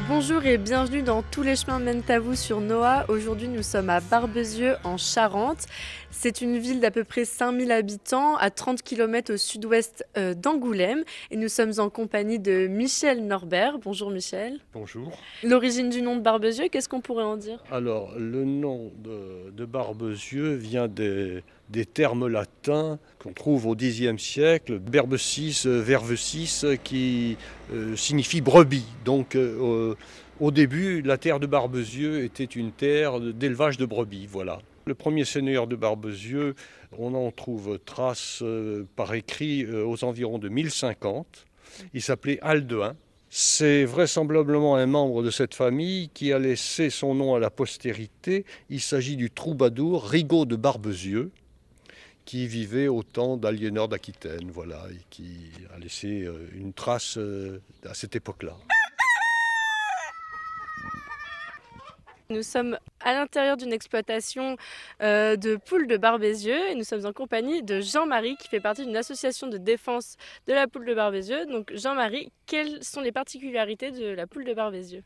Bonjour et bienvenue dans Tous les chemins mènent à vous sur Noah. Aujourd'hui, nous sommes à Barbezieux en Charente. C'est une ville d'à peu près 5000 habitants à 30 km au sud-ouest d'Angoulême. Et nous sommes en compagnie de Michel Norbert. Bonjour Michel. Bonjour. L'origine du nom de Barbezieux, qu'est-ce qu'on pourrait en dire? Alors, le nom de Barbezieux vient des termes latins qu'on trouve au Xe siècle, berbecis, vervecis, qui signifie brebis. Donc, au début, la terre de Barbezieux était une terre d'élevage de brebis, voilà. Le premier seigneur de Barbezieux, on en trouve trace par écrit aux environs de 1050. Il s'appelait Aldein. C'est vraisemblablement un membre de cette famille qui a laissé son nom à la postérité. Il s'agit du troubadour Rigaud de Barbezieux, qui vivait au temps d'Aliénor d'Aquitaine, voilà, et qui a laissé une trace à cette époque-là. Nous sommes à l'intérieur d'une exploitation de poules de Barbezieux et nous sommes en compagnie de Jean-Marie qui fait partie d'une association de défense de la poule de Barbezieux. Donc Jean-Marie, quelles sont les particularités de la poule de Barbezieux?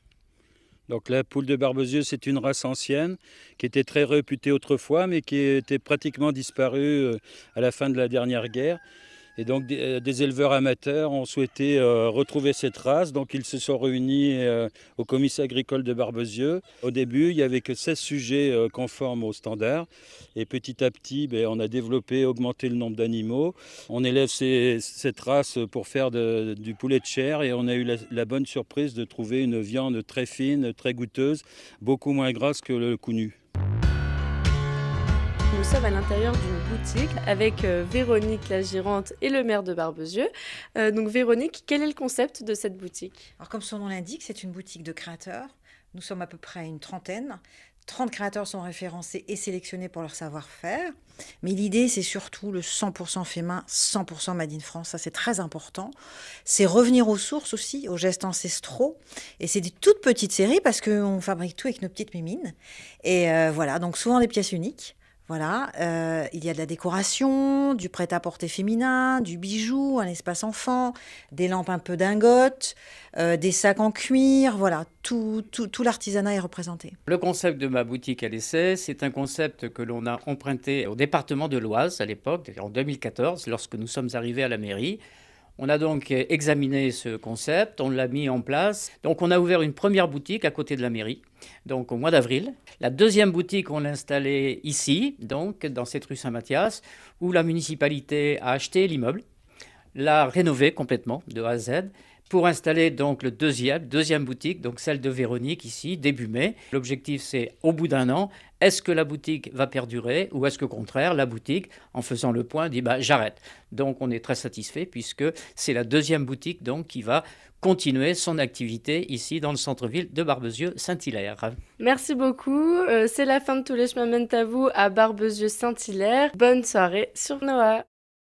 Donc la poule de Barbezieux, c'est une race ancienne qui était très réputée autrefois, mais qui était pratiquement disparue à la fin de la dernière guerre. Et donc des éleveurs amateurs ont souhaité retrouver cette race. Donc ils se sont réunis au commissariat agricole de Barbezieux. Au début, il n'y avait que 16 sujets conformes aux standards. Et petit à petit, on a développé, augmenté le nombre d'animaux. On élève cette race pour faire du poulet de chair. Et on a eu la bonne surprise de trouver une viande très fine, très goûteuse, beaucoup moins grasse que le cou nu. Nous sommes à l'intérieur d'une boutique avec Véronique la gérante et le maire de Barbezieux. Donc Véronique, quel est le concept de cette boutique? Alors comme son nom l'indique, c'est une boutique de créateurs. Nous sommes à peu près une trentaine. 30 créateurs sont référencés et sélectionnés pour leur savoir-faire. Mais l'idée, c'est surtout le 100% fait main, 100% Made in France. Ça, c'est très important. C'est revenir aux sources aussi, aux gestes ancestraux. Et c'est des toutes petites séries parce qu'on fabrique tout avec nos petites mimines. Et voilà, donc souvent des pièces uniques. Voilà, il y a de la décoration, du prêt-à-porter féminin, du bijou, un espace enfant, des lampes un peu dingotes, des sacs en cuir, voilà, tout l'artisanat est représenté. Le concept de ma boutique à l'essai, c'est un concept que l'on a emprunté au département de l'Oise à l'époque, en 2014, lorsque nous sommes arrivés à la mairie. On a donc examiné ce concept, on l'a mis en place. Donc on a ouvert une première boutique à côté de la mairie, donc au mois d'avril. La deuxième boutique, on l'a installée ici, donc dans cette rue Saint-Mathias, où la municipalité a acheté l'immeuble, l'a rénové complètement de A à Z, pour installer donc le deuxième boutique, donc celle de Véronique ici, début mai. L'objectif, c'est au bout d'un an, est-ce que la boutique va perdurer ou est-ce que, au contraire, la boutique, en faisant le point, dit j'arrête. Donc on est très satisfait puisque c'est la deuxième boutique donc, qui va continuer son activité ici dans le centre-ville de Barbezieux-Saint-Hilaire. Merci beaucoup. C'est la fin de Tous les chemins mènent à vous à Barbezieux-Saint-Hilaire. Bonne soirée sur Noah.